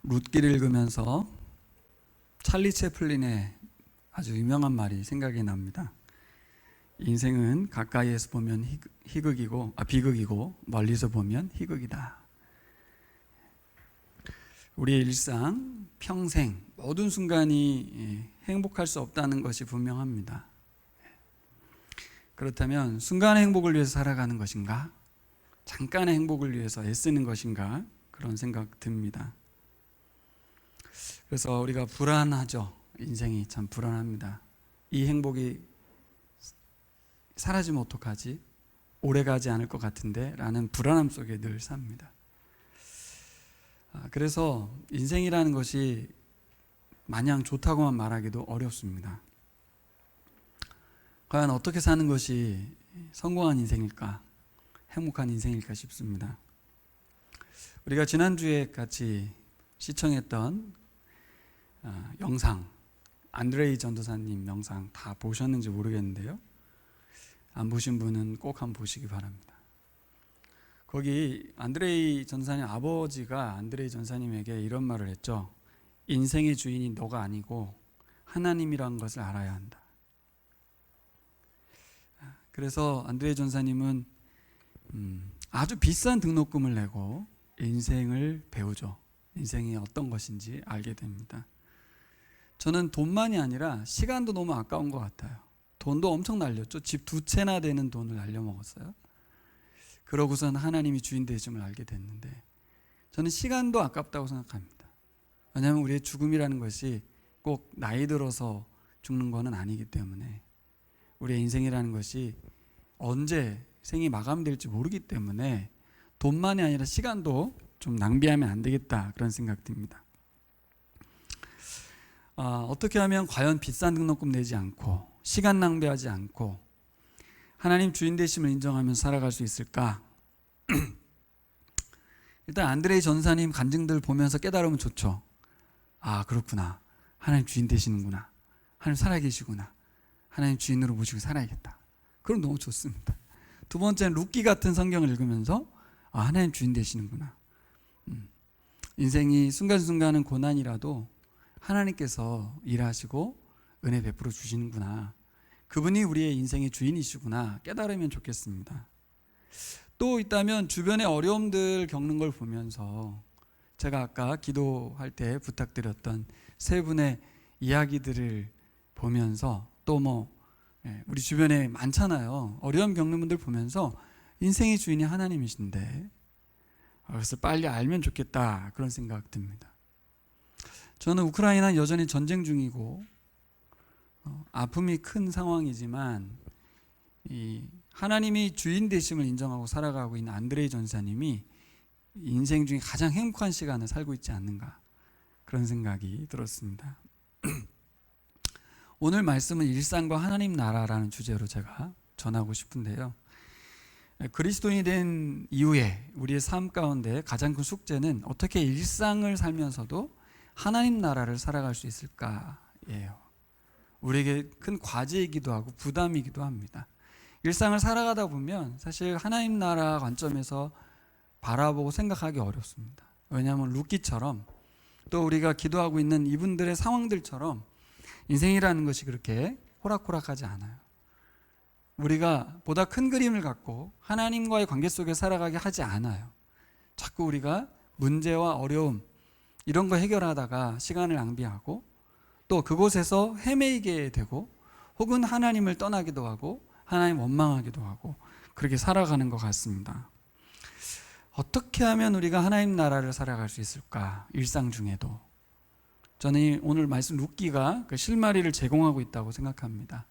룻기를 읽으면서 찰리 채플린의 아주 유명한 말이 생각이 납니다. 인생은 가까이에서 보면 비극이고 멀리서 보면 희극이다. 우리의 일상, 평생 모든 순간이 행복할 수 없다는 것이 분명합니다. 그렇다면 순간의 행복을 위해서 살아가는 것인가? 잠깐의 행복을 위해서 애쓰는 것인가? 그런 생각 듭니다. 그래서 우리가 불안하죠. 인생이 참 불안합니다. 이 행복이 사라지면 어떡하지? 오래가지 않을 것 같은데 라는 불안함 속에 늘 삽니다. 그래서 인생이라는 것이 마냥 좋다고만 말하기도 어렵습니다. 과연 어떻게 사는 것이 성공한 인생일까? 행복한 인생일까 싶습니다. 우리가 지난주에 같이 시청했던 영상, 안드레이 전도사님 영상 다 보셨는지 모르겠는데요. 안 보신 분은 꼭 한번 보시기 바랍니다. 거기 안드레이 전사님 아버지가 안드레이 전사님에게 이런 말을 했죠. 인생의 주인이 너가 아니고 하나님이란 것을 알아야 한다. 그래서 안드레이 전사님은 아주 비싼 등록금을 내고 인생을 배우죠. 인생이 어떤 것인지 알게 됩니다. 저는 돈만이 아니라 시간도 너무 아까운 것 같아요. 돈도 엄청 날렸죠. 집 2채나 되는 돈을 날려먹었어요. 그러고선 하나님이 주인 되심을 알게 됐는데 저는 시간도 아깝다고 생각합니다. 왜냐하면 우리의 죽음이라는 것이 꼭 나이 들어서 죽는 것은 아니기 때문에 우리의 인생이라는 것이 언제 생이 마감될지 모르기 때문에 돈만이 아니라 시간도 좀 낭비하면 안 되겠다 그런 생각 듭니다. 어떻게 하면 과연 비싼 등록금 내지 않고 시간 낭비하지 않고 하나님 주인 되심을 인정하면서 살아갈 수 있을까? 일단 안드레이 전사님 간증들 보면서 깨달으면 좋죠. 그렇구나. 하나님 주인 되시는구나. 하나님 살아계시구나. 하나님 주인으로 모시고 살아야겠다. 그럼 너무 좋습니다. 두 번째는 룻기 같은 성경을 읽으면서 하나님 주인 되시는구나. 인생이 순간순간은 고난이라도 하나님께서 일하시고 은혜 베풀어 주시는구나. 그분이 우리의 인생의 주인이시구나 깨달으면 좋겠습니다. 또 있다면 주변의 어려움들 겪는 걸 보면서 제가 아까 기도할 때 부탁드렸던 세 분의 이야기들을 보면서 또 우리 주변에 많잖아요. 어려움 겪는 분들 보면서 인생의 주인이 하나님이신데 그래서 빨리 알면 좋겠다 그런 생각 듭니다. 저는 우크라이나는 여전히 전쟁 중이고 아픔이 큰 상황이지만 이 하나님이 주인 되심을 인정하고 살아가고 있는 안드레이 전사님이 인생 중에 가장 행복한 시간을 살고 있지 않는가 그런 생각이 들었습니다. 오늘 말씀은 일상과 하나님 나라라는 주제로 제가 전하고 싶은데요. 그리스도인이 된 이후에 우리의 삶 가운데 가장 큰 숙제는 어떻게 일상을 살면서도 하나님 나라를 살아갈 수 있을까예요. 우리에게 큰 과제이기도 하고 부담이기도 합니다. 일상을 살아가다 보면 사실 하나님 나라 관점에서 바라보고 생각하기 어렵습니다. 왜냐하면 룻기처럼 또 우리가 기도하고 있는 이분들의 상황들처럼 인생이라는 것이 그렇게 호락호락하지 않아요. 우리가 보다 큰 그림을 갖고 하나님과의 관계 속에 살아가게 하지 않아요. 자꾸 우리가 문제와 어려움 이런 거 해결하다가 시간을 낭비하고 또 그곳에서 헤매이게 되고 혹은 하나님을 떠나기도 하고 하나님 원망하기도 하고 그렇게 살아가는 것 같습니다. 어떻게 하면 우리가 하나님 나라를 살아갈 수 있을까? 일상 중에도 저는 오늘 말씀 룻기가 그 실마리를 제공하고 있다고 생각합니다.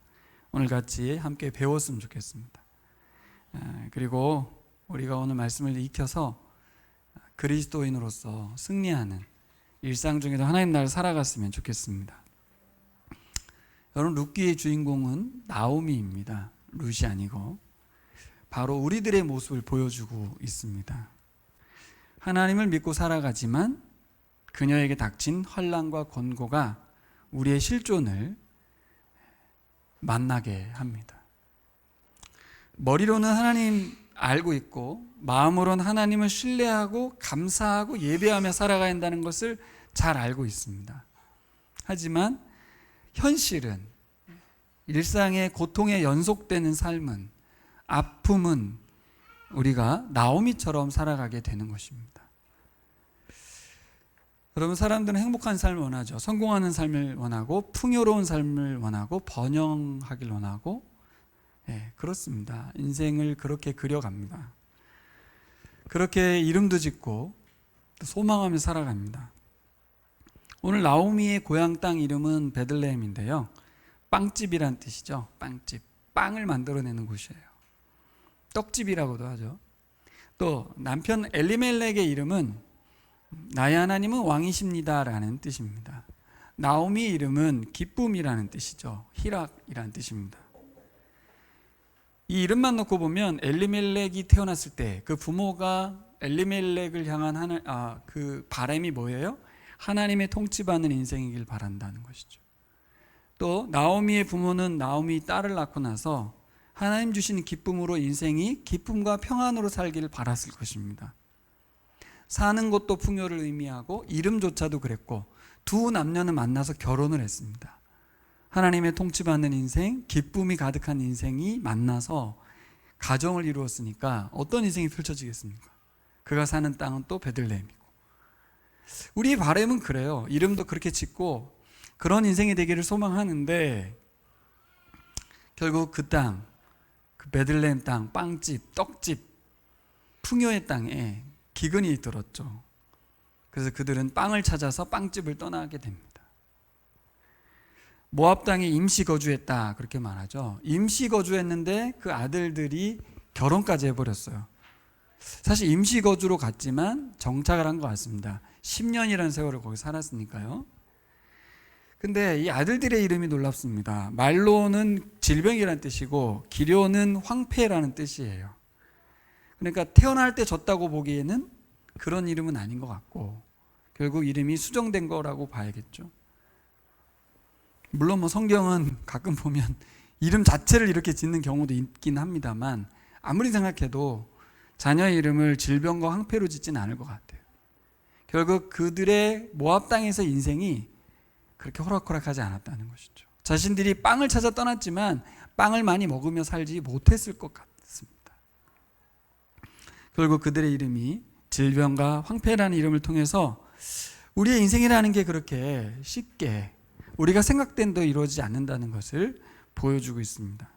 오늘 같이 함께 배웠으면 좋겠습니다. 그리고 우리가 오늘 말씀을 익혀서 그리스도인으로서 승리하는 일상 중에도 하나님 나라를 살아갔으면 좋겠습니다. 여러분 룻기의 주인공은 나오미입니다. 룻이 아니고 바로 우리들의 모습을 보여주고 있습니다. 하나님을 믿고 살아가지만 그녀에게 닥친 환난과 권고가 우리의 실존을 만나게 합니다. 머리로는 하나님 알고 있고 마음으로는 하나님을 신뢰하고 감사하고 예배하며 살아가야 한다는 것을 잘 알고 있습니다. 하지만 현실은, 일상의 고통에 연속되는 삶은, 아픔은 우리가 나오미처럼 살아가게 되는 것입니다. 여러분, 사람들은 행복한 삶을 원하죠. 성공하는 삶을 원하고, 풍요로운 삶을 원하고, 번영하길 원하고, 그렇습니다. 인생을 그렇게 그려갑니다. 그렇게 이름도 짓고 소망하며 살아갑니다. 오늘 나오미의 고향 땅 이름은 베들레헴인데요, 빵집이란 뜻이죠. 빵집, 빵을 만들어내는 곳이에요. 떡집이라고도 하죠. 또 남편 엘리멜렉의 이름은 나의 하나님은 왕이십니다 라는 뜻입니다. 나오미의 이름은 기쁨이라는 뜻이죠. 희락이라는 뜻입니다. 이 이름만 놓고 보면 엘리멜렉이 태어났을 때 그 부모가 엘리멜렉을 향한 그 바람이 뭐예요? 하나님의 통치받는 인생이길 바란다는 것이죠. 또 나오미의 부모는 나오미 딸을 낳고 나서 하나님 주신 기쁨으로 인생이 기쁨과 평안으로 살기를 바랐을 것입니다. 사는 것도 풍요를 의미하고 이름조차도 그랬고, 두 남녀는 만나서 결혼을 했습니다. 하나님의 통치받는 인생, 기쁨이 가득한 인생이 만나서 가정을 이루었으니까 어떤 인생이 펼쳐지겠습니까? 그가 사는 땅은 또 베들레헴이고. 우리의 바람은 그래요. 이름도 그렇게 짓고 그런 인생이 되기를 소망하는데, 결국 그 땅, 그 베들레헴 땅, 빵집, 떡집, 풍요의 땅에 기근이 들었죠. 그래서 그들은 빵을 찾아서 빵집을 떠나게 됩니다. 모압 땅에 임시 거주했다, 그렇게 말하죠. 임시 거주했는데 그 아들들이 결혼까지 해버렸어요. 사실 임시 거주로 갔지만 정착을 한 것 같습니다. 10년이라는 세월을 거기 살았으니까요. 근데 이 아들들의 이름이 놀랍습니다. 말로는 질병이라는 뜻이고 기료는 황폐라는 뜻이에요. 그러니까 태어날 때 졌다고 보기에는 그런 이름은 아닌 것 같고, 결국 이름이 수정된 거라고 봐야겠죠. 물론 성경은 가끔 보면 이름 자체를 이렇게 짓는 경우도 있긴 합니다만, 아무리 생각해도 자녀의 이름을 질병과 황폐로 짓지는 않을 것 같아요. 결국 그들의 모압 땅에서 인생이 그렇게 호락호락하지 않았다는 것이죠. 자신들이 빵을 찾아 떠났지만 빵을 많이 먹으며 살지 못했을 것 같습니다. 결국 그들의 이름이 질병과 황폐라는 이름을 통해서 우리의 인생이라는 게 그렇게 쉽게 우리가 생각된 대로 이루어지지 않는다는 것을 보여주고 있습니다.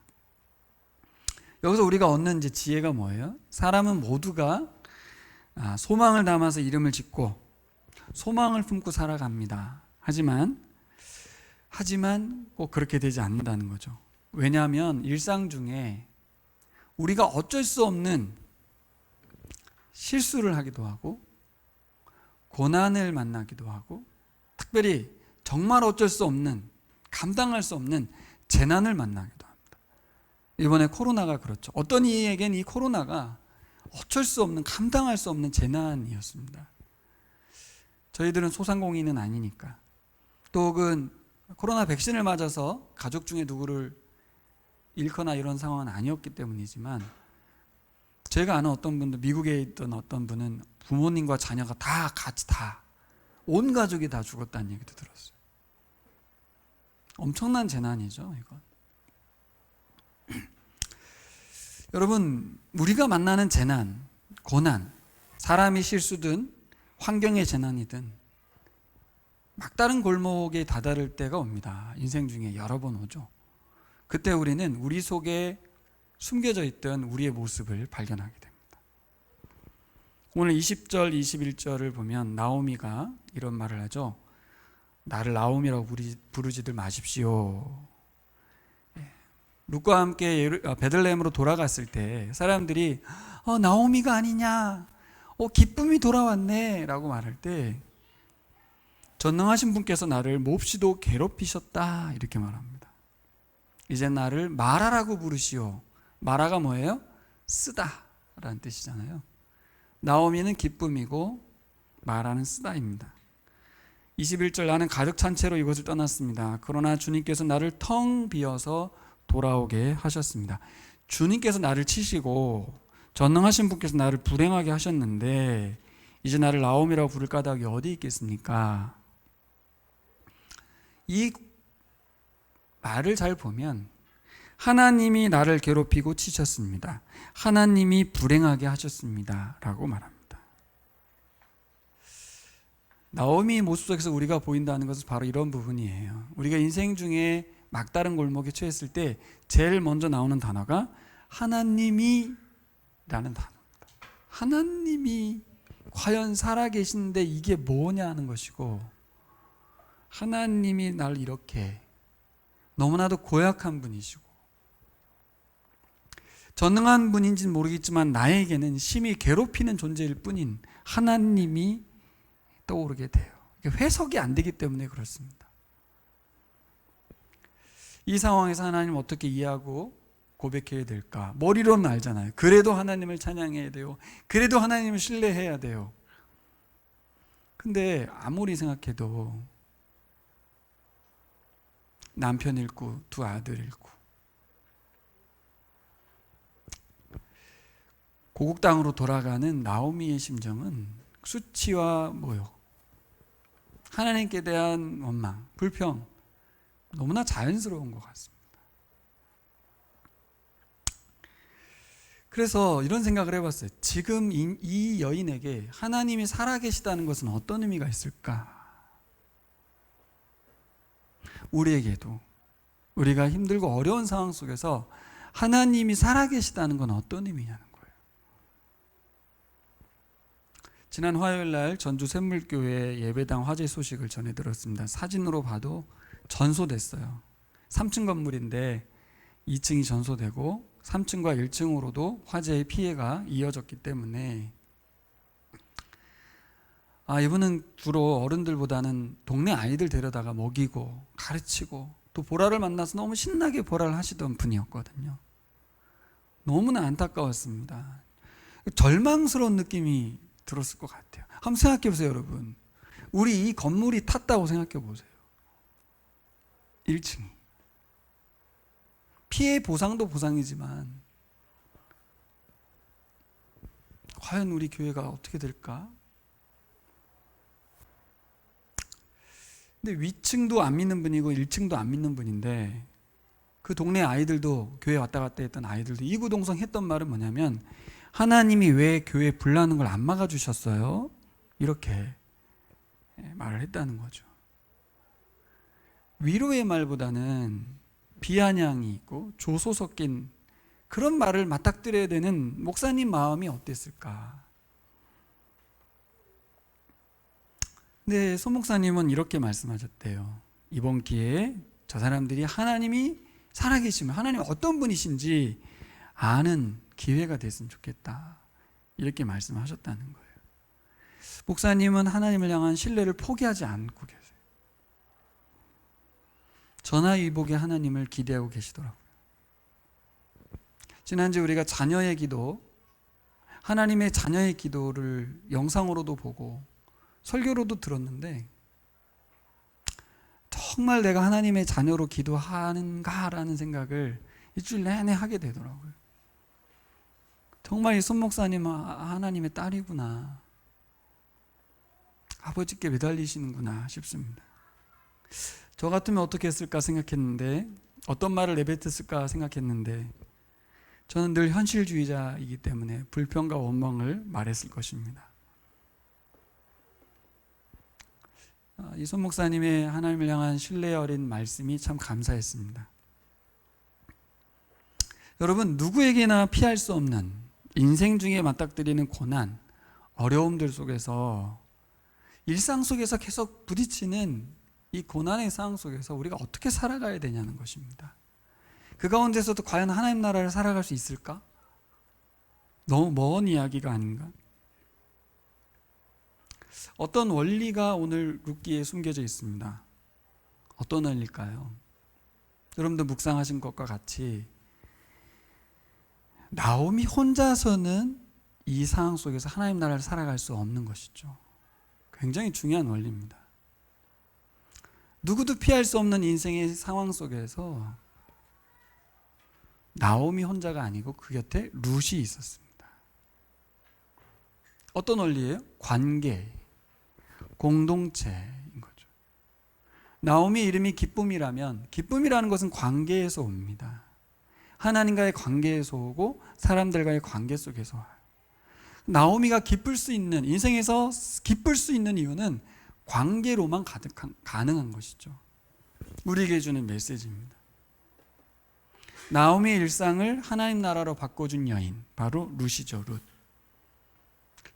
여기서 우리가 얻는 이제 지혜가 뭐예요? 사람은 모두가 소망을 담아서 이름을 짓고 소망을 품고 살아갑니다. 하지만 꼭 그렇게 되지 않는다는 거죠. 왜냐하면 일상 중에 우리가 어쩔 수 없는 실수를 하기도 하고 고난을 만나기도 하고, 특별히 정말 어쩔 수 없는, 감당할 수 없는 재난을 만나기도 합니다. 이번에 코로나가 그렇죠. 어떤 이에겐 이 코로나가 어쩔 수 없는, 감당할 수 없는 재난이었습니다. 저희들은 소상공인은 아니니까, 또 혹은 코로나 백신을 맞아서 가족 중에 누구를 잃거나 이런 상황은 아니었기 때문이지만, 제가 아는 어떤 분도, 미국에 있던 어떤 분은 부모님과 자녀가 다 같이 온 가족이 다 죽었다는 얘기도 들었어요. 엄청난 재난이죠, 이건. 여러분, 우리가 만나는 재난, 고난, 사람이 실수든 환경의 재난이든 막다른 골목에 다다를 때가 옵니다. 인생 중에 여러 번 오죠. 그때 우리는 우리 속에 숨겨져 있던 우리의 모습을 발견하게 됩니다. 오늘 20절, 21절을 보면 나오미가 이런 말을 하죠. 나를 나오미라고 부르지들 마십시오. 룻과 함께 베들레헴으로 돌아갔을 때 사람들이 나오미가 아니냐, 기쁨이 돌아왔네 라고 말할 때, 전능하신 분께서 나를 몹시도 괴롭히셨다 이렇게 말합니다. 이제 나를 마라라고 부르시오. 마라가 뭐예요? 쓰다 라는 뜻이잖아요. 나오미는 기쁨이고 마라는 쓰다입니다. 21절, 나는 가득 찬 채로 이곳을 떠났습니다. 그러나 주님께서 나를 텅 비어서 돌아오게 하셨습니다. 주님께서 나를 치시고 전능하신 분께서 나를 불행하게 하셨는데 이제 나를 나오미라고 부를 까닭이 어디 있겠습니까? 이 말을 잘 보면 하나님이 나를 괴롭히고 치셨습니다. 하나님이 불행하게 하셨습니다. 라고 말합니다. 나오미 모습 속에서 우리가 보인다는 것은 바로 이런 부분이에요. 우리가 인생 중에 막다른 골목에 처했을 때 제일 먼저 나오는 단어가 하나님이 라는 단어입니다. 하나님이 과연 살아계신데 이게 뭐냐 하는 것이고, 하나님이 날 이렇게 너무나도 고약한 분이시고 전능한 분인지는 모르겠지만 나에게는 심히 괴롭히는 존재일 뿐인 하나님이 떠오르게 돼요. 해석이 안 되기 때문에 그렇습니다. 이 상황에서 하나님을 어떻게 이해하고 고백해야 될까? 머리로는 알잖아요. 그래도 하나님을 찬양해야 돼요. 그래도 하나님을 신뢰해야 돼요. 근데 아무리 생각해도 남편 잃고 두 아들 잃고 고국 땅으로 돌아가는 나오미의 심정은 수치와 모욕, 하나님께 대한 원망, 불평, 너무나 자연스러운 것 같습니다. 그래서 이런 생각을 해봤어요. 지금 이 여인에게 하나님이 살아계시다는 것은 어떤 의미가 있을까? 우리에게도 우리가 힘들고 어려운 상황 속에서 하나님이 살아계시다는 건 어떤 의미냐는 거예요. 지난 화요일 날 전주 샘물교회 예배당 화재 소식을 전해 들었습니다. 사진으로 봐도 전소됐어요. 3층 건물인데 2층이 전소되고 3층과 1층으로도 화재의 피해가 이어졌기 때문에 이분은 주로 어른들보다는 동네 아이들 데려다가 먹이고 가르치고 또 보라를 만나서 너무 신나게 보라를 하시던 분이었거든요. 너무나 안타까웠습니다. 절망스러운 느낌이 들었을 것 같아요. 한번 생각해 보세요, 여러분. 우리 이 건물이 탔다고 생각해 보세요. 1층이. 피해 보상도 보상이지만 과연 우리 교회가 어떻게 될까? 근데 위층도 안 믿는 분이고 1층도 안 믿는 분인데 그 동네 아이들도, 교회 왔다 갔다 했던 아이들도 이구동성 했던 말은 뭐냐면, 하나님이 왜 교회 불나는 걸 안 막아주셨어요? 이렇게 말을 했다는 거죠. 위로의 말보다는 비아냥이 있고 조소 섞인 그런 말을 맞닥뜨려야 되는 목사님 마음이 어땠을까? 근데 소 목사님은 이렇게 말씀하셨대요. 이번 기회에 저 사람들이 하나님이 살아계시면 하나님 어떤 분이신지 아는 기회가 됐으면 좋겠다, 이렇게 말씀하셨다는 거예요. 목사님은 하나님을 향한 신뢰를 포기하지 않고 계세요. 전화위복의 하나님을 기대하고 계시더라고요. 지난주 우리가 자녀의 기도, 하나님의 자녀의 기도를 영상으로도 보고 설교로도 들었는데, 정말 내가 하나님의 자녀로 기도하는가라는 생각을 일주일 내내 하게 되더라고요. 정말 이 손 목사님은 하나님의 딸이구나, 아버지께 매달리시는구나 싶습니다. 저 같으면 어떻게 했을까 생각했는데, 어떤 말을 내뱉었을까 생각했는데, 저는 늘 현실주의자이기 때문에 불평과 원망을 말했을 것입니다. 이 손 목사님의 하나님을 향한 신뢰 어린 말씀이 참 감사했습니다. 여러분, 누구에게나 피할 수 없는 인생 중에 맞닥뜨리는 고난, 어려움들 속에서, 일상 속에서 계속 부딪히는 이 고난의 상황 속에서 우리가 어떻게 살아가야 되냐는 것입니다. 그 가운데서도 과연 하나님 나라를 살아갈 수 있을까? 너무 먼 이야기가 아닌가? 어떤 원리가 오늘 룻기에 숨겨져 있습니다. 어떤 원리일까요? 여러분도 묵상하신 것과 같이 나오미 혼자서는 이 상황 속에서 하나님 나라를 살아갈 수 없는 것이죠. 굉장히 중요한 원리입니다. 누구도 피할 수 없는 인생의 상황 속에서 나오미 혼자가 아니고 그 곁에 룻이 있었습니다. 어떤 원리예요? 관계, 공동체인 거죠. 나오미 이름이 기쁨이라면 기쁨이라는 것은 관계에서 옵니다. 하나님과의 관계에서 오고 사람들과의 관계 속에서 와요. 나오미가 기쁠 수 있는, 인생에서 기쁠 수 있는 이유는 관계로만 가능한 것이죠. 우리에게 주는 메시지입니다. 나오미의 일상을 하나님 나라로 바꿔준 여인, 바로 룻이죠. 룻.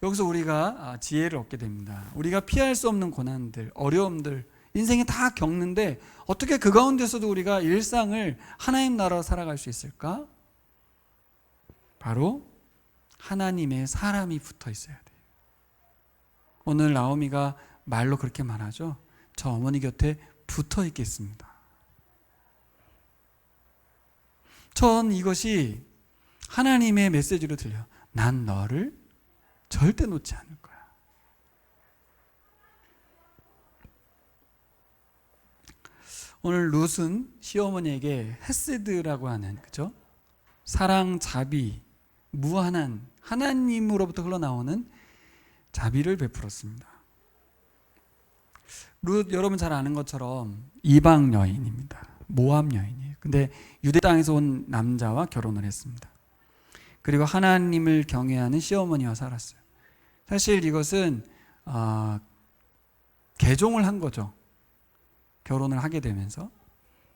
여기서 우리가 지혜를 얻게 됩니다. 우리가 피할 수 없는 고난들, 어려움들, 인생에 다 겪는데 어떻게 그 가운데서도 우리가 일상을 하나님 나라로 살아갈 수 있을까? 바로 하나님의 사람이 붙어 있어야 돼요. 오늘 나오미가 말로 그렇게 말하죠. 저 어머니 곁에 붙어 있겠습니다. 전 이것이 하나님의 메시지로 들려. 난 너를 절대 놓지 않을 거야. 오늘 룻은 시어머니에게 헤세드라고 하는, 그죠? 사랑, 자비, 무한한 하나님으로부터 흘러나오는 자비를 베풀었습니다. 룻, 여러분 잘 아는 것처럼 이방 여인입니다. 모압 여인이에요. 근데 유대 땅에서 온 남자와 결혼을 했습니다. 그리고 하나님을 경외하는 시어머니와 살았어요. 사실 이것은 개종을 한 거죠. 결혼을 하게 되면서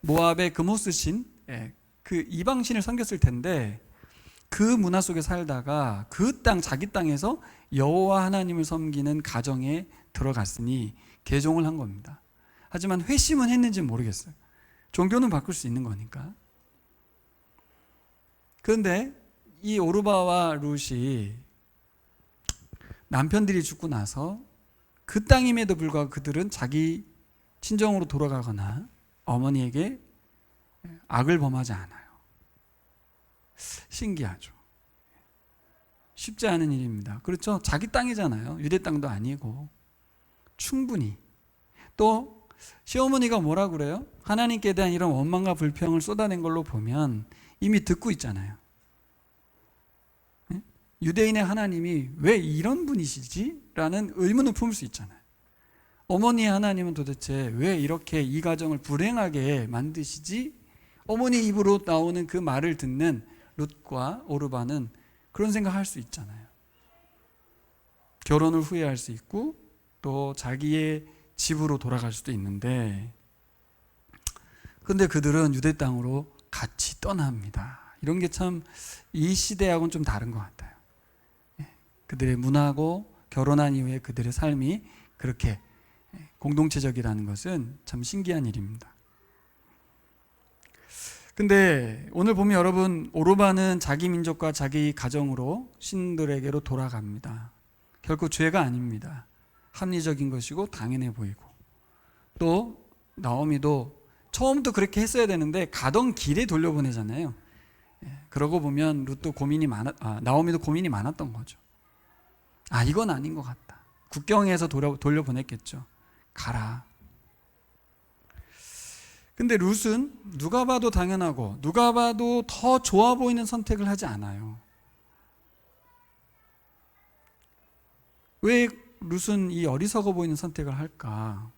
모압의 그모스 신, 그 이방신을 섬겼을 텐데 그 문화 속에 살다가 그 땅, 자기 땅에서 여호와 하나님을 섬기는 가정에 들어갔으니 개종을 한 겁니다. 하지만 회심은 했는지는 모르겠어요. 종교는 바꿀 수 있는 거니까. 그런데 이 오르바와 룻이 남편들이 죽고 나서 그 땅임에도 불구하고 그들은 자기 친정으로 돌아가거나 어머니에게 악을 범하지 않아요. 신기하죠. 쉽지 않은 일입니다. 그렇죠? 자기 땅이잖아요. 유대 땅도 아니고. 충분히. 또 시어머니가 뭐라 그래요? 하나님께 대한 이런 원망과 불평을 쏟아낸 걸로 보면 이미 듣고 있잖아요. 유대인의 하나님이 왜 이런 분이시지? 라는 의문을 품을 수 있잖아요. 어머니의 하나님은 도대체 왜 이렇게 이 가정을 불행하게 만드시지? 어머니 입으로 나오는 그 말을 듣는 룻과 오르바는 그런 생각할 수 있잖아요. 결혼을 후회할 수 있고 또 자기의 집으로 돌아갈 수도 있는데, 그런데 그들은 유대 땅으로 같이 떠납니다. 이런 게 참 이 시대하고는 좀 다른 것 같아요. 그들의 문화고 결혼한 이후에 그들의 삶이 그렇게 공동체적이라는 것은 참 신기한 일입니다. 근데 오늘 보면 여러분, 오르바는 자기 민족과 자기 가정으로 신들에게로 돌아갑니다. 결코 죄가 아닙니다. 합리적인 것이고 당연해 보이고, 또 나오미도 처음부터 그렇게 했어야 되는데 가던 길에 돌려보내잖아요. 그러고 보면 룻도 나오미도 고민이 많았던 거죠. 이건 아닌 것 같다. 국경에서 돌려보냈겠죠. 가라. 근데 룻은 누가 봐도 당연하고 누가 봐도 더 좋아 보이는 선택을 하지 않아요. 왜 룻은 이 어리석어 보이는 선택을 할까?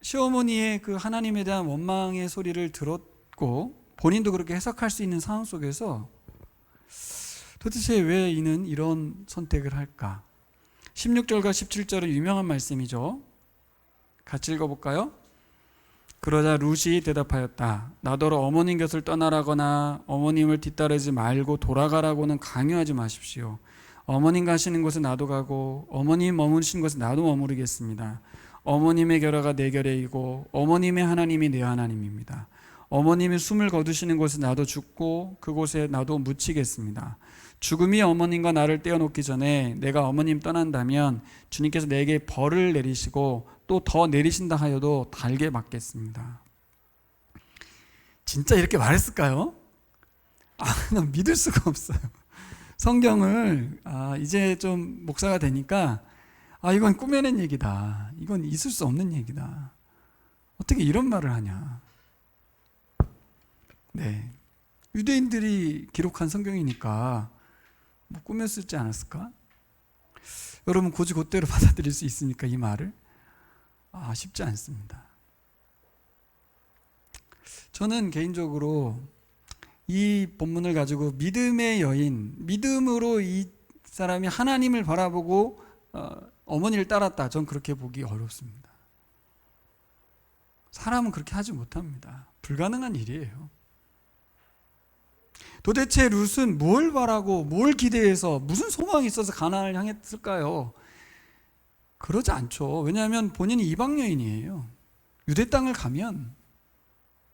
시어머니의 그 하나님에 대한 원망의 소리를 들었고 본인도 그렇게 해석할 수 있는 상황 속에서 도대체 왜 이는 이런 선택을 할까? 16절과 17절은 유명한 말씀이죠. 같이 읽어볼까요? 그러자 룻이 대답하였다. 나더러 어머님 곁을 떠나라거나 어머님을 뒤따르지 말고 돌아가라고는 강요하지 마십시오. 어머님 가시는 곳에 나도 가고 어머님 머무르신 곳에 나도 머무르겠습니다. 어머님의 결하가 내 결의이고 어머님의 하나님이 내 하나님입니다. 어머님이 숨을 거두시는 곳에 나도 죽고 그곳에 나도 묻히겠습니다. 죽음이 어머님과 나를 떼어놓기 전에 내가 어머님 떠난다면 주님께서 내게 벌을 내리시고 또 더 내리신다 하여도 달게 받겠습니다. 진짜 이렇게 말했을까요? 난 믿을 수가 없어요. 성경을 이제 좀 목사가 되니까 이건 꾸며낸 얘기다. 이건 있을 수 없는 얘기다. 어떻게 이런 말을 하냐. 네, 유대인들이 기록한 성경이니까 꾸몄을지 않았을까? 여러분 곧대로 받아들일 수 있습니까? 이 말을? 쉽지 않습니다. 저는 개인적으로 이 본문을 가지고 믿음의 여인, 믿음으로 이 사람이 하나님을 바라보고 어머니를 따랐다. 전 그렇게 보기 어렵습니다. 사람은 그렇게 하지 못합니다. 불가능한 일이에요. 도대체 룻은 뭘 바라고 뭘 기대해서 무슨 소망이 있어서 가나안을 향했을까요? 그러지 않죠. 왜냐하면 본인이 이방 여인이에요. 유대 땅을 가면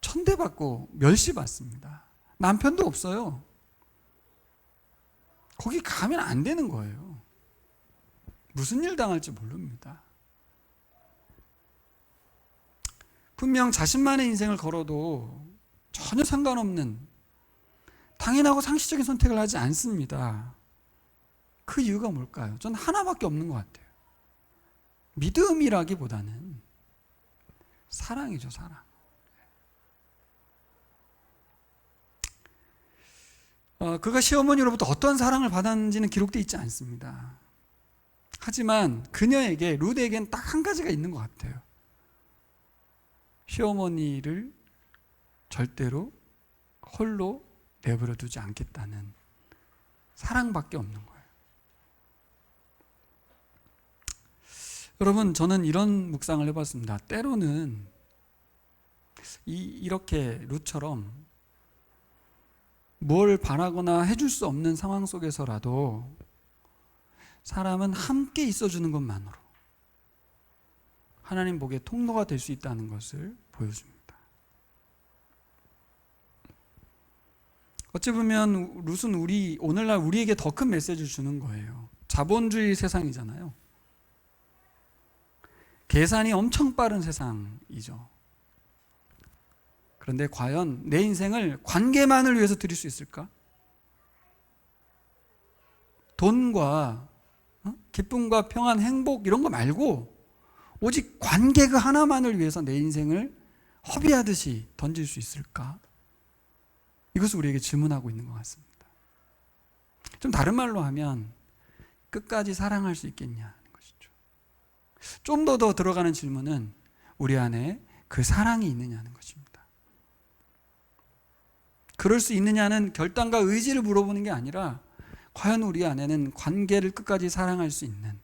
천대받고 멸시받습니다. 남편도 없어요. 거기 가면 안 되는 거예요. 무슨 일 당할지 모릅니다. 분명 자신만의 인생을 걸어도 전혀 상관없는 당연하고 상식적인 선택을 하지 않습니다. 그 이유가 뭘까요? 전 하나밖에 없는 것 같아요. 믿음이라기보다는 사랑이죠, 사랑. 그가 시어머니로부터 어떤 사랑을 받았는지는 기록되어 있지 않습니다. 하지만 그녀에게, 룻에겐 딱 한 가지가 있는 것 같아요. 시어머니를 절대로 홀로 내버려 두지 않겠다는 사랑밖에 없는 거예요. 여러분, 저는 이런 묵상을 해봤습니다. 때로는 이렇게 룻처럼 뭘 바라거나 해줄 수 없는 상황 속에서라도 사람은 함께 있어주는 것만으로 하나님 복의 통로가 될 수 있다는 것을 보여줍니다. 어찌 보면 룻은 오늘날 우리에게 더 큰 메시지를 주는 거예요. 자본주의 세상이잖아요. 계산이 엄청 빠른 세상이죠. 그런데 과연 내 인생을 관계만을 위해서 드릴 수 있을까? 돈과 기쁨과 평안, 행복 이런 거 말고 오직 관계 그 하나만을 위해서 내 인생을 허비하듯이 던질 수 있을까? 이것을 우리에게 질문하고 있는 것 같습니다. 좀 다른 말로 하면 끝까지 사랑할 수 있겠냐는 것이죠. 좀 더 들어가는 질문은 우리 안에 그 사랑이 있느냐는 것입니다. 그럴 수 있느냐는 결단과 의지를 물어보는 게 아니라 과연 우리 안에는 관계를 끝까지 사랑할 수 있는,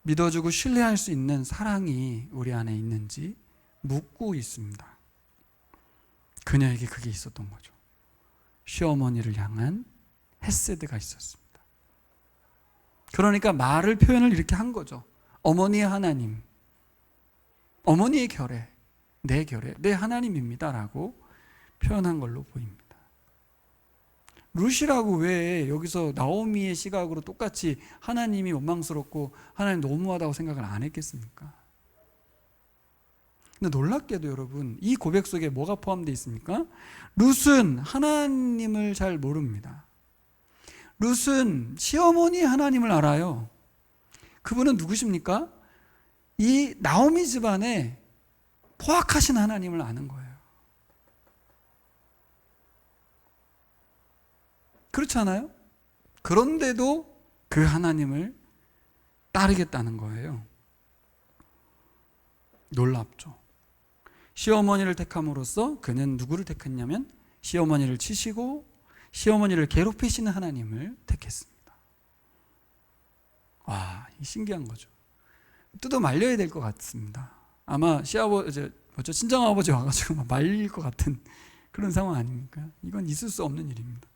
믿어주고 신뢰할 수 있는 사랑이 우리 안에 있는지 묻고 있습니다. 그녀에게 그게 있었던 거죠. 시어머니를 향한 헤세드가 있었습니다. 그러니까 말을 표현을 이렇게 한 거죠. 어머니의 하나님, 어머니의 결례, 내 결례, 내 하나님입니다 라고 표현한 걸로 보입니다. 룻이라고 왜 여기서 나오미의 시각으로 똑같이 하나님이 원망스럽고 하나님 너무하다고 생각을 안 했겠습니까? 근데 놀랍게도 여러분, 이 고백 속에 뭐가 포함되어 있습니까? 룻은 하나님을 잘 모릅니다. 룻은 시어머니 하나님을 알아요. 그분은 누구십니까? 이 나오미 집안에 포악하신 하나님을 아는 거예요. 그렇지 않아요? 그런데도 그 하나님을 따르겠다는 거예요. 놀랍죠. 시어머니를 택함으로써 그는 누구를 택했냐면 시어머니를 치시고 시어머니를 괴롭히시는 하나님을 택했습니다. 와, 신기한 거죠. 뜯어 말려야 될 것 같습니다. 아마 친정아버지 와가지고 막 말릴 것 같은 그런 상황 아닙니까? 이건 있을 수 없는 일입니다.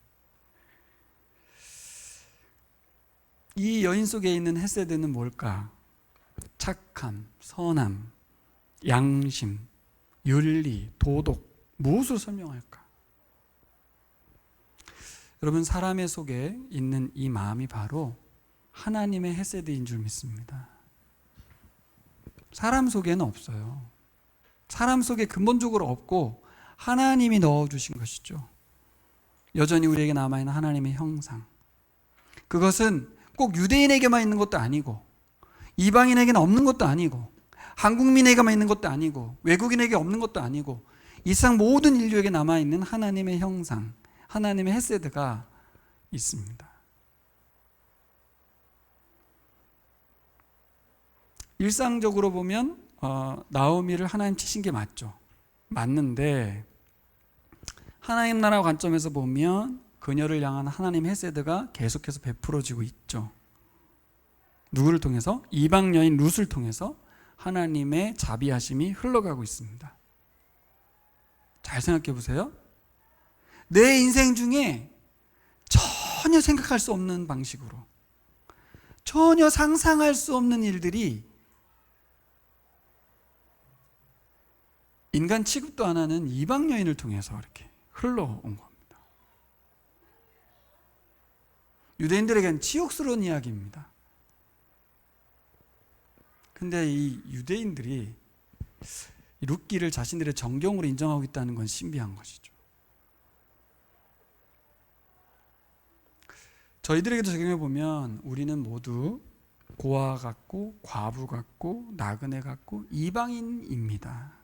이 여인 속에 있는 헤세드는 뭘까? 착함, 선함, 양심, 윤리, 도덕, 무엇으로 설명할까? 여러분, 사람의 속에 있는 이 마음이 바로 하나님의 헤세드인 줄 믿습니다. 사람 속에는 없어요. 사람 속에 근본적으로 없고 하나님이 넣어주신 것이죠. 여전히 우리에게 남아있는 하나님의 형상, 그것은 꼭 유대인에게만 있는 것도 아니고 이방인에게는 없는 것도 아니고 한국민에게만 있는 것도 아니고 외국인에게 없는 것도 아니고 이 세상 모든 인류에게 남아있는 하나님의 형상, 하나님의 헤세드가 있습니다. 일상적으로 보면 나오미를 하나님 치신 게 맞죠. 맞는데 하나님 나라 관점에서 보면 그녀를 향한 하나님 헤세드가 계속해서 베풀어지고 있죠. 누구를 통해서? 이방 여인 룻을 통해서 하나님의 자비하심이 흘러가고 있습니다. 잘 생각해 보세요. 내 인생 중에 전혀 생각할 수 없는 방식으로, 전혀 상상할 수 없는 일들이 인간 취급도 안 하는 이방 여인을 통해서 이렇게 흘러온 겁니다. 유대인들에게는 치욕스러운 이야기입니다. 근데 이 유대인들이 룻기를 자신들의 정경으로 인정하고 있다는 건 신비한 것이죠. 저희들에게도 적용해 보면 우리는 모두 고아 같고 과부 같고 나그네 같고 이방인입니다.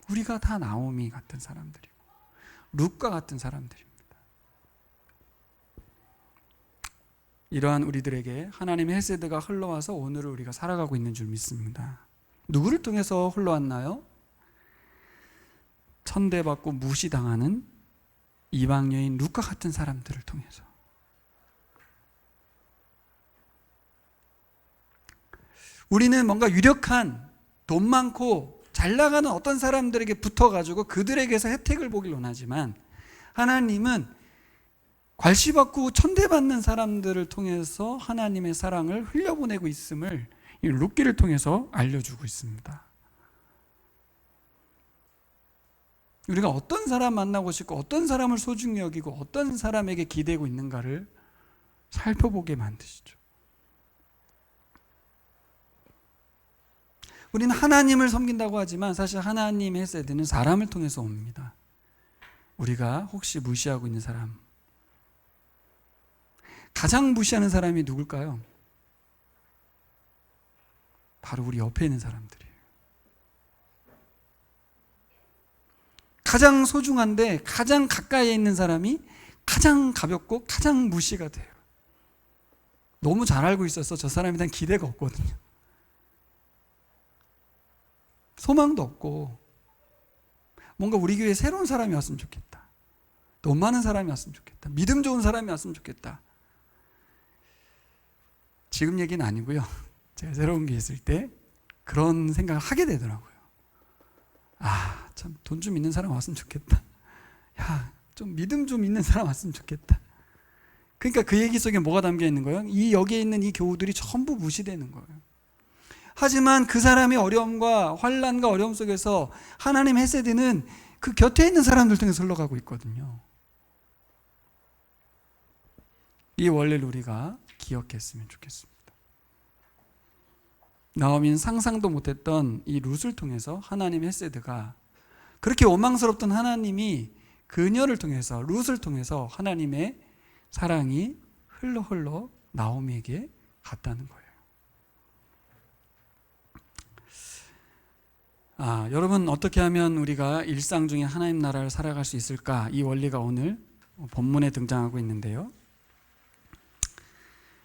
우리가 다 나오미 같은 사람들이고 룻과 같은 사람들입니다. 이러한 우리들에게 하나님의 헤세드가 흘러와서 오늘을 우리가 살아가고 있는 줄 믿습니다. 누구를 통해서 흘러왔나요? 천대받고 무시당하는 이방 여인 룻과 같은 사람들을 통해서. 우리는 뭔가 유력한 돈 많고 잘 나가는 어떤 사람들에게 붙어가지고 그들에게서 혜택을 보길 원하지만 하나님은 괄시받고 천대받는 사람들을 통해서 하나님의 사랑을 흘려보내고 있음을 이 룻기를 통해서 알려주고 있습니다. 우리가 어떤 사람 만나고 싶고 어떤 사람을 소중히 여기고 어떤 사람에게 기대고 있는가를 살펴보게 만드시죠. 우리는 하나님을 섬긴다고 하지만 사실 하나님의 헤세드는 사람을 통해서 옵니다. 우리가 혹시 무시하고 있는 사람, 가장 무시하는 사람이 누굴까요? 바로 우리 옆에 있는 사람들이에요. 가장 소중한데 가장 가까이에 있는 사람이 가장 가볍고 가장 무시가 돼요. 너무 잘 알고 있어서 저 사람에 대한 기대가 없거든요. 소망도 없고 뭔가 우리 교회에 새로운 사람이 왔으면 좋겠다. 돈 많은 사람이 왔으면 좋겠다. 믿음 좋은 사람이 왔으면 좋겠다. 지금 얘기는 아니고요. 제가 새로운 게 있을 때 그런 생각을 하게 되더라고요. 아, 참 돈 좀 있는 사람 왔으면 좋겠다. 야, 좀 믿음 좀 있는 사람 왔으면 좋겠다. 그러니까 그 얘기 속에 뭐가 담겨 있는 거예요? 이 여기에 있는 이 교우들이 전부 무시되는 거예요. 하지만 그 사람의 어려움과 환난과 어려움 속에서 하나님 헤세드는 그 곁에 있는 사람들 통해서 흘러가고 있거든요. 이 원리를 우리가 기억했으면 좋겠습니다. 나오미는 상상도 못했던 이 룻을 통해서 하나님의 헤세드가, 그렇게 원망스럽던 하나님이 그녀를 통해서, 룻을 통해서 하나님의 사랑이 흘러 나오미에게 갔다는 거예요. 여러분, 어떻게 하면 우리가 일상 중에 하나님 나라를 살아갈 수 있을까? 이 원리가 오늘 본문에 등장하고 있는데요.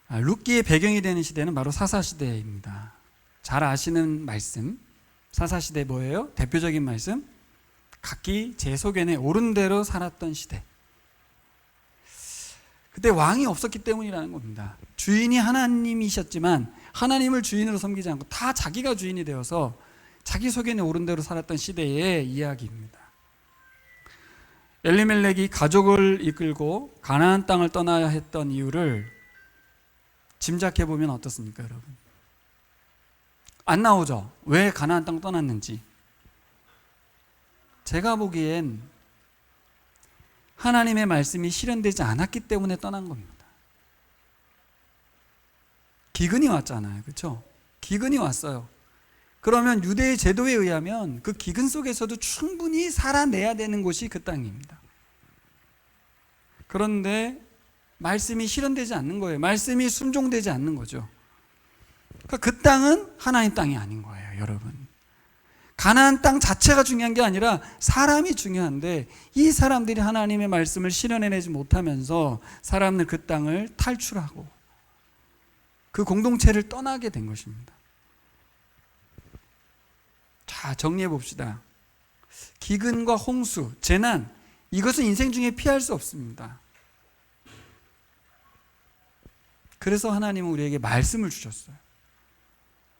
룻기의 배경이 되는 시대는 바로 사사시대입니다. 잘 아시는 말씀, 사사시대 뭐예요? 대표적인 말씀, 각기 제 소견에 옳은 대로 살았던 시대. 그때 왕이 없었기 때문이라는 겁니다. 주인이 하나님이셨지만 하나님을 주인으로 섬기지 않고 다 자기가 주인이 되어서 자기 소견에 옳은 대로 살았던 시대의 이야기입니다. 엘리멜렉이 가족을 이끌고 가나안 땅을 떠나야 했던 이유를 짐작해 보면 어떻습니까, 여러분? 안 나오죠? 왜 가나안 땅 떠났는지. 제가 보기엔 하나님의 말씀이 실현되지 않았기 때문에 떠난 겁니다. 기근이 왔잖아요, 그렇죠? 기근이 왔어요. 그러면 유대의 제도에 의하면 그 기근 속에서도 충분히 살아내야 되는 곳이 그 땅입니다. 그런데 말씀이 실현되지 않는 거예요. 말씀이 순종되지 않는 거죠. 그러니까 그 땅은 하나님 땅이 아닌 거예요, 여러분. 가나안 땅 자체가 중요한 게 아니라 사람이 중요한데 이 사람들이 하나님의 말씀을 실현해내지 못하면서 사람들 그 땅을 탈출하고 그 공동체를 떠나게 된 것입니다. 자, 정리해 봅시다. 기근과 홍수, 재난, 이것은 인생 중에 피할 수 없습니다. 그래서 하나님은 우리에게 말씀을 주셨어요.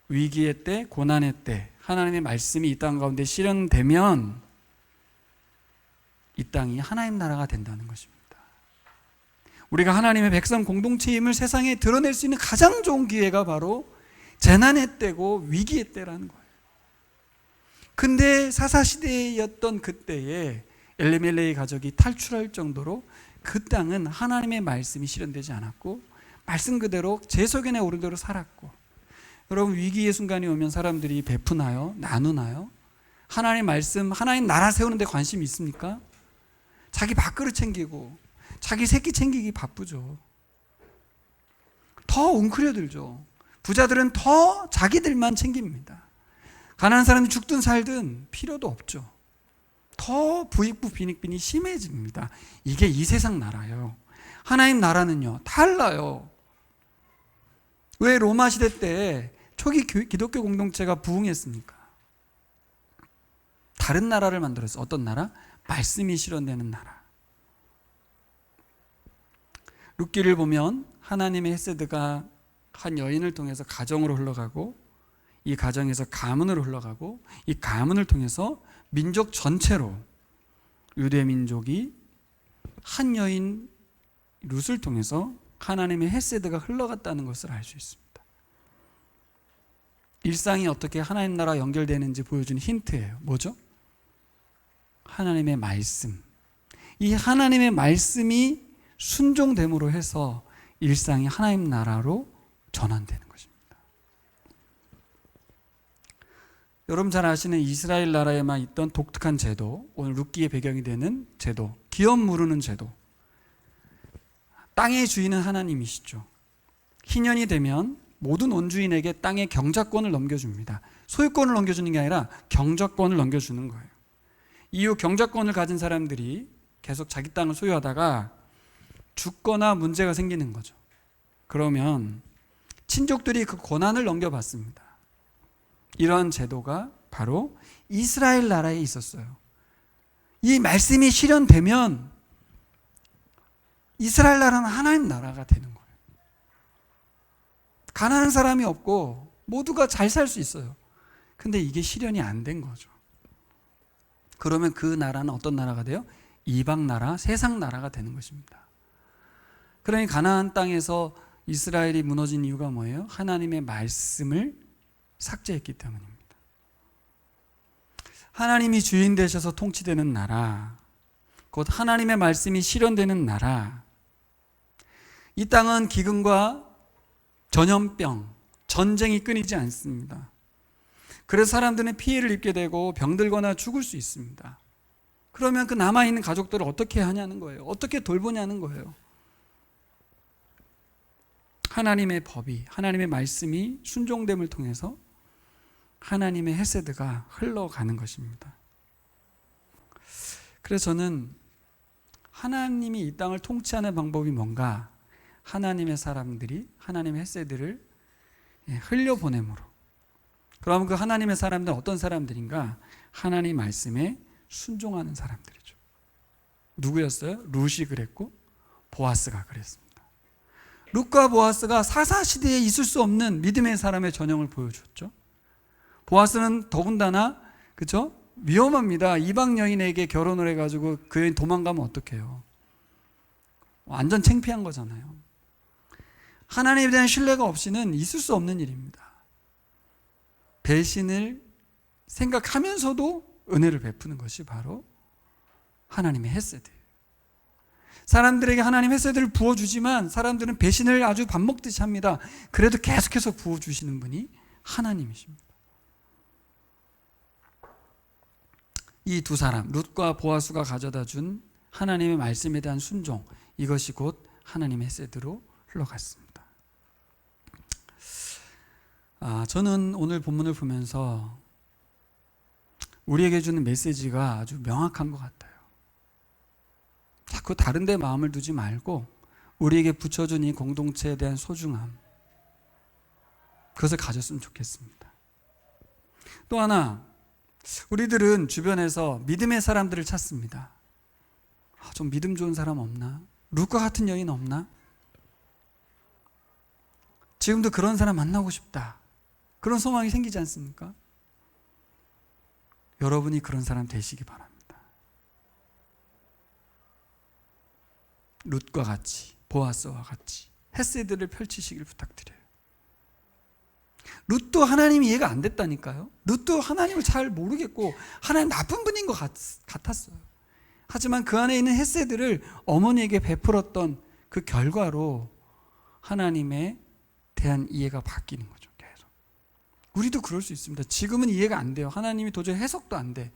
위기의 때, 고난의 때 하나님의 말씀이 이 땅 가운데 실현되면 이 땅이 하나님 나라가 된다는 것입니다. 우리가 하나님의 백성 공동체임을 세상에 드러낼 수 있는 가장 좋은 기회가 바로 재난의 때고 위기의 때라는 거예요. 근데 사사시대였던 그때에 엘리멜렉의 가족이 탈출할 정도로 그 땅은 하나님의 말씀이 실현되지 않았고 말씀 그대로 제 소견에 오른 대로 살았고, 여러분 위기의 순간이 오면 사람들이 베푸나요? 나누나요? 하나님 말씀, 하나님 나라 세우는 데 관심이 있습니까? 자기 밥그릇 챙기고 자기 새끼 챙기기 바쁘죠. 더 웅크려들죠. 부자들은 더 자기들만 챙깁니다. 가난한 사람이 죽든 살든 필요도 없죠. 더 부익부 빈익빈이 심해집니다. 이게 이 세상 나라예요. 하나님 나라는요 달라요. 왜 로마 시대 때 초기 기독교 공동체가 부흥했습니까? 다른 나라를 만들었어요. 어떤 나라? 말씀이 실현되는 나라. 룻기를 보면 하나님의 헤세드가 한 여인을 통해서 가정으로 흘러가고, 이 가정에서 가문으로 흘러가고, 이 가문을 통해서 민족 전체로 유대 민족이 한 여인 룻을 통해서 하나님의 헤세드가 흘러갔다는 것을 알 수 있습니다. 일상이 어떻게 하나님 나라 연결되는지 보여주는 힌트예요. 뭐죠? 하나님의 말씀. 이 하나님의 말씀이 순종됨으로 해서 일상이 하나님 나라로 전환되는 것입니다. 여러분 잘 아시는 이스라엘 나라에만 있던 독특한 제도, 오늘 룻기의 배경이 되는 제도, 기업 무르는 제도. 땅의 주인은 하나님이시죠. 희년이 되면 모든 원주인에게 땅의 경작권을 넘겨줍니다. 소유권을 넘겨주는 게 아니라 경작권을 넘겨주는 거예요. 이후 경작권을 가진 사람들이 계속 자기 땅을 소유하다가 죽거나 문제가 생기는 거죠. 그러면 친족들이 그 권한을 넘겨받습니다. 이러한 제도가 바로 이스라엘 나라에 있었어요. 이 말씀이 실현되면 이스라엘 나라는 하나님 나라가 되는 거예요. 가난한 사람이 없고 모두가 잘 살 수 있어요. 근데 이게 실현이 안 된 거죠. 그러면 그 나라는 어떤 나라가 돼요? 이방 나라, 세상 나라가 되는 것입니다. 그러니 가나안 땅에서 이스라엘이 무너진 이유가 뭐예요? 하나님의 말씀을 삭제했기 때문입니다. 하나님이 주인 되셔서 통치되는 나라, 곧 하나님의 말씀이 실현되는 나라. 이 땅은 기근과 전염병, 전쟁이 끊이지 않습니다. 그래서 사람들은 피해를 입게 되고 병들거나 죽을 수 있습니다. 그러면 그 남아있는 가족들을 어떻게 하냐는 거예요. 어떻게 돌보냐는 거예요. 하나님의 법이, 하나님의 말씀이 순종됨을 통해서 하나님의 헤세드가 흘러가는 것입니다. 그래서 저는 하나님이 이 땅을 통치하는 방법이 뭔가, 하나님의 사람들이 하나님의 헤세드를 흘려보내므로. 그럼 그 하나님의 사람들은 어떤 사람들인가? 하나님 말씀에 순종하는 사람들이죠. 누구였어요? 룻이 그랬고 보아스가 그랬습니다. 룻과 보아스가 사사시대에 있을 수 없는 믿음의 사람의 전형을 보여줬죠. 보아스는 더군다나 그렇죠? 위험합니다. 이방 여인에게 결혼을 해가지고 그 여인 도망가면 어떡해요? 완전 창피한 거잖아요. 하나님에 대한 신뢰가 없이는 있을 수 없는 일입니다. 배신을 생각하면서도 은혜를 베푸는 것이 바로 하나님의 헤세드예요. 사람들에게 하나님 헤세드를 부어주지만 사람들은 배신을 아주 밥 먹듯이 합니다. 그래도 계속해서 부어주시는 분이 하나님이십니다. 이 두 사람, 룻과 보아스가 가져다 준 하나님의 말씀에 대한 순종, 이것이 곧 하나님의 헤세드로 흘러갔습니다. 저는 오늘 본문을 보면서 우리에게 주는 메시지가 아주 명확한 것 같아요. 자꾸 다른 데 마음을 두지 말고 우리에게 붙여준 이 공동체에 대한 소중함, 그것을 가졌으면 좋겠습니다. 또 하나, 우리들은 주변에서 믿음의 사람들을 찾습니다. 좀 믿음 좋은 사람 없나? 룻과 같은 여인 없나? 지금도 그런 사람 만나고 싶다. 그런 소망이 생기지 않습니까? 여러분이 그런 사람 되시기 바랍니다. 룻과 같이, 보아스와 같이 헤세드를 펼치시길 부탁드려요. 룻도 하나님이 이해가 안 됐다니까요. 룻도 하나님을 잘 모르겠고 하나님 나쁜 분인 것 같았어요. 하지만 그 안에 있는 헤세드를 어머니에게 베풀었던 그 결과로 하나님에 대한 이해가 바뀌는 거죠. 계속. 우리도 그럴 수 있습니다. 지금은 이해가 안 돼요. 하나님이 도저히 해석도 안 돼.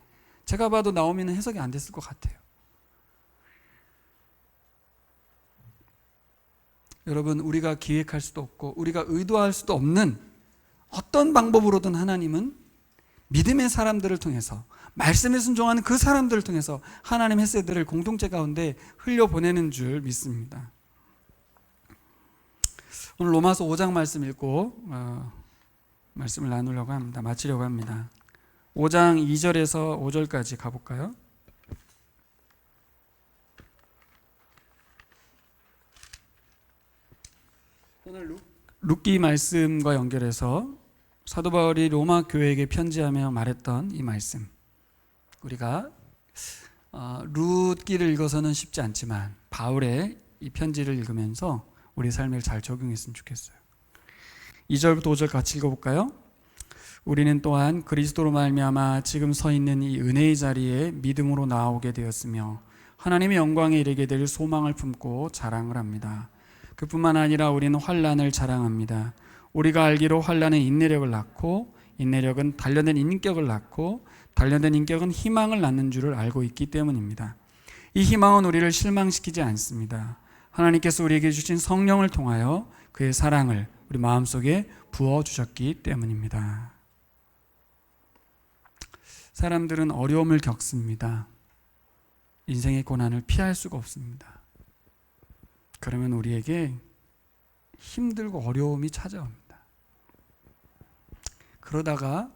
제가 봐도 나오미는 해석이 안 됐을 것 같아요. 여러분, 우리가 기획할 수도 없고 우리가 의도할 수도 없는 어떤 방법으로든 하나님은 믿음의 사람들을 통해서, 말씀에 순종하는 그 사람들을 통해서 하나님 헤세드를 공동체 가운데 흘려보내는 줄 믿습니다. 오늘 로마서 5장 말씀 읽고 말씀을 나누려고 합니다. 마치려고 합니다. 5장 2절에서 5절까지 가볼까요? 오늘 룻기 말씀과 연결해서 사도 바울이 로마 교회에게 편지하며 말했던 이 말씀, 우리가 룻기를 읽어서는 쉽지 않지만 바울의 이 편지를 읽으면서 우리 삶에 잘 적용했으면 좋겠어요. 2절부터 5절 같이 읽어볼까요? 우리는 또한 그리스도로 말미암아 지금 서 있는 이 은혜의 자리에 믿음으로 나아오게 되었으며 하나님의 영광에 이르게 될 소망을 품고 자랑을 합니다. 그뿐만 아니라 우리는 환난을 자랑합니다. 우리가 알기로 환난은 인내력을 낳고 인내력은 단련된 인격을 낳고 단련된 인격은 희망을 낳는 줄을 알고 있기 때문입니다. 이 희망은 우리를 실망시키지 않습니다. 하나님께서 우리에게 주신 성령을 통하여 그의 사랑을 우리 마음속에 부어주셨기 때문입니다. 사람들은 어려움을 겪습니다. 인생의 고난을 피할 수가 없습니다. 그러면 우리에게 힘들고 어려움이 찾아옵니다. 그러다가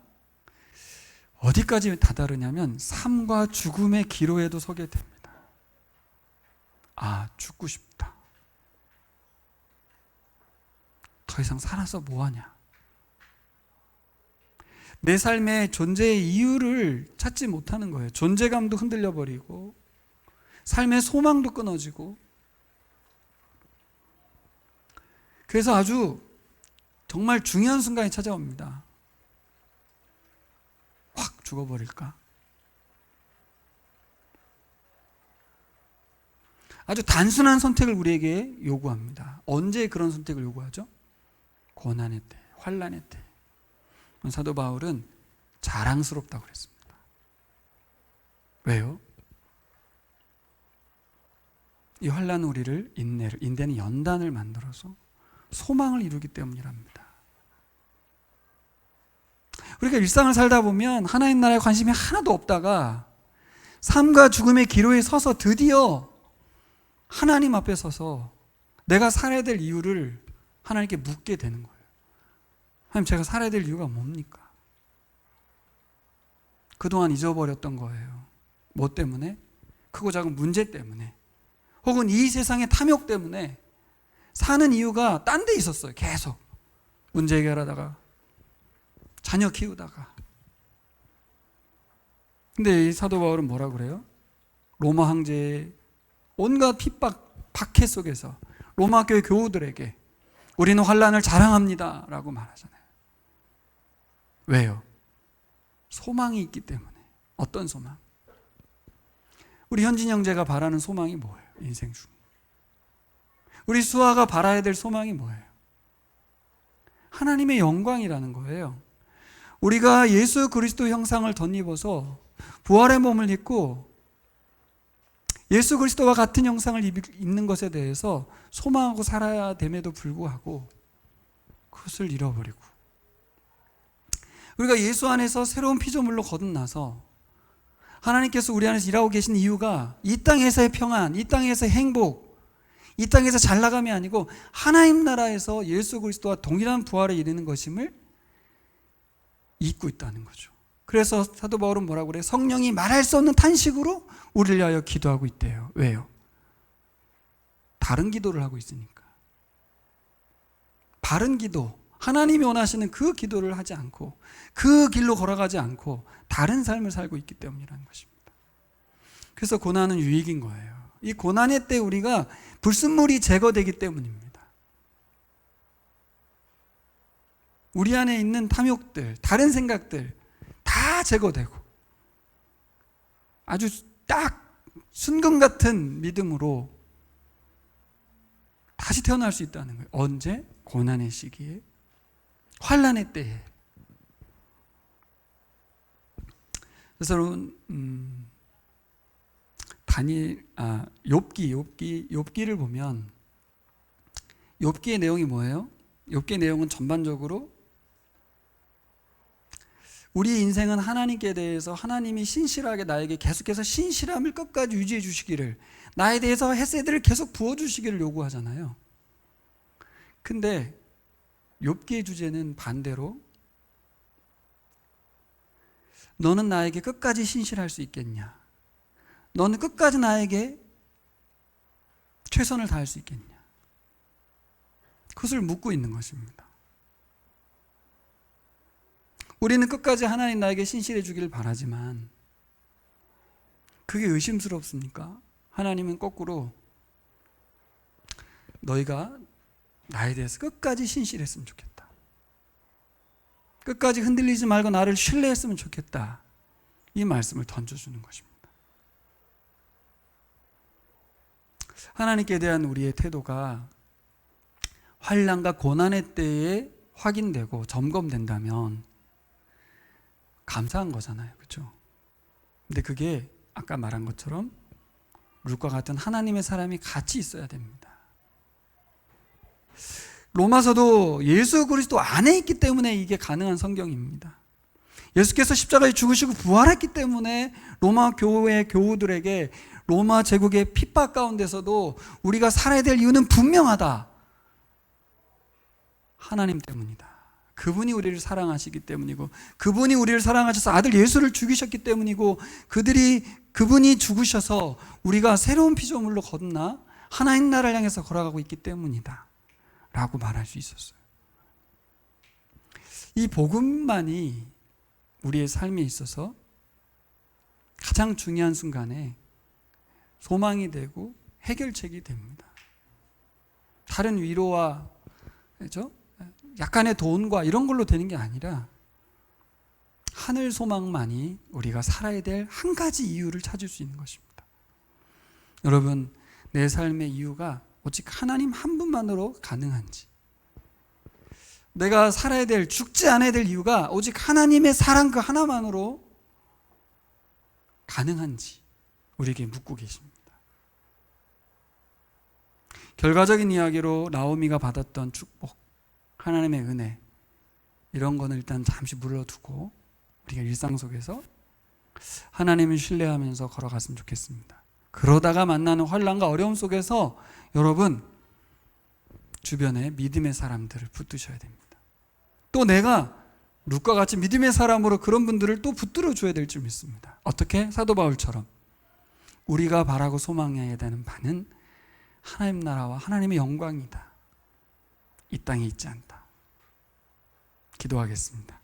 어디까지 다다르냐면 삶과 죽음의 기로에도 서게 됩니다. 죽고 싶다. 더 이상 살아서 뭐하냐. 내 삶의 존재의 이유를 찾지 못하는 거예요. 존재감도 흔들려 버리고 삶의 소망도 끊어지고, 그래서 아주 정말 중요한 순간이 찾아옵니다. 확 죽어버릴까? 아주 단순한 선택을 우리에게 요구합니다. 언제 그런 선택을 요구하죠? 고난의 때, 환난의 때. 사도 바울은 자랑스럽다고 그랬습니다. 왜요? 이 환난은 우리를 인내는 연단을 만들어서 소망을 이루기 때문이랍니다. 우리가 일상을 살다 보면 하나님 나라에 관심이 하나도 없다가 삶과 죽음의 기로에 서서 드디어 하나님 앞에 서서 내가 살아야 될 이유를 하나님께 묻게 되는 거예요. 하나님, 제가 살아야 될 이유가 뭡니까? 그동안 잊어버렸던 거예요. 뭐 때문에? 크고 작은 문제 때문에, 혹은 이 세상의 탐욕 때문에 사는 이유가 딴 데 있었어요. 계속 문제 해결하다가 자녀 키우다가. 근데 이 사도 바울은 뭐라고 그래요? 로마 황제의 온갖 핍박, 박해 속에서 로마 교회 교우들에게 우리는 환난을 자랑합니다 라고 말하잖아요. 왜요? 소망이 있기 때문에. 어떤 소망? 우리 현진 형제가 바라는 소망이 뭐예요? 인생 중에. 우리 수아가 바라야 될 소망이 뭐예요? 하나님의 영광이라는 거예요. 우리가 예수 그리스도 형상을 덧입어서 부활의 몸을 입고 예수 그리스도와 같은 형상을 입는 것에 대해서 소망하고 살아야 됨에도 불구하고 그것을 잃어버리고, 우리가 예수 안에서 새로운 피조물로 거듭나서 하나님께서 우리 안에서 일하고 계신 이유가 이 땅에서의 평안, 이 땅에서의 행복, 이 땅에서 잘 나감이 아니고 하나님 나라에서 예수 그리스도와 동일한 부활에 이르는 것임을 잊고 있다는 거죠. 그래서 사도 바울은 뭐라고 그래요? 성령이 말할 수 없는 탄식으로 우리를 위하여 기도하고 있대요. 왜요? 다른 기도를 하고 있으니까. 바른 기도, 하나님이 원하시는 그 기도를 하지 않고 그 길로 걸어가지 않고 다른 삶을 살고 있기 때문이라는 것입니다. 그래서 고난은 유익인 거예요. 이 고난의 때 우리가 불순물이 제거되기 때문입니다. 우리 안에 있는 탐욕들, 다른 생각들 다 제거되고 아주 딱 순금 같은 믿음으로 다시 태어날 수 있다는 거예요. 언제? 고난의 시기에, 환난의 때에. 그래서 욥기를 보면 욥기의 내용이 뭐예요? 욥기의 내용은 전반적으로 우리 인생은 하나님께 대해서 하나님이 신실하게 나에게 계속해서 신실함을 끝까지 유지해 주시기를, 나에 대해서 헤세드를 계속 부어주시기를 요구하잖아요. 근데 욥기의 주제는 반대로 너는 나에게 끝까지 신실할 수 있겠냐? 너는 끝까지 나에게 최선을 다할 수 있겠냐? 그것을 묻고 있는 것입니다. 우리는 끝까지 하나님 나에게 신실해 주기를 바라지만 그게 의심스럽습니까? 하나님은 거꾸로 너희가 나에 대해서 끝까지 신실했으면 좋겠다. 끝까지 흔들리지 말고 나를 신뢰했으면 좋겠다. 이 말씀을 던져주는 것입니다. 하나님께 대한 우리의 태도가 환난과 고난의 때에 확인되고 점검된다면 감사한 거잖아요. 그렇죠? 근데 그게 아까 말한 것처럼 룻과 같은 하나님의 사람이 같이 있어야 됩니다. 로마서도 예수 그리스도 안에 있기 때문에 이게 가능한 성경입니다. 예수께서 십자가에 죽으시고 부활했기 때문에 로마 교회 교우들에게 로마 제국의 핍박 가운데서도 우리가 살아야 될 이유는 분명하다. 하나님 때문이다. 그분이 우리를 사랑하시기 때문이고, 그분이 우리를 사랑하셔서 아들 예수를 죽이셨기 때문이고, 그분이 죽으셔서 우리가 새로운 피조물로 거듭나 하나님 나라를 향해서 걸어가고 있기 때문이다 라고 말할 수 있었어요. 이 복음만이 우리의 삶에 있어서 가장 중요한 순간에 소망이 되고 해결책이 됩니다. 다른 위로와, 그렇죠? 약간의 돈과 이런 걸로 되는 게 아니라 하늘 소망만이 우리가 살아야 될 한 가지 이유를 찾을 수 있는 것입니다. 여러분, 내 삶의 이유가 오직 하나님 한 분만으로 가능한지, 내가 살아야 될, 죽지 않아야 될 이유가 오직 하나님의 사랑 그 하나만으로 가능한지 우리에게 묻고 계십니다. 결과적인 이야기로 나오미가 받았던 축복, 하나님의 은혜, 이런 거는 일단 잠시 물러두고 우리가 일상 속에서 하나님을 신뢰하면서 걸어갔으면 좋겠습니다. 그러다가 만나는 환난과 어려움 속에서 여러분 주변에 믿음의 사람들을 붙드셔야 됩니다. 또 내가 룻과 같이 믿음의 사람으로 그런 분들을 또 붙들어 줘야 될 줄 믿습니다. 어떻게? 사도 바울처럼 우리가 바라고 소망해야 되는 바는 하나님 나라와 하나님의 영광이다. 이 땅에 있지 않다. 기도하겠습니다.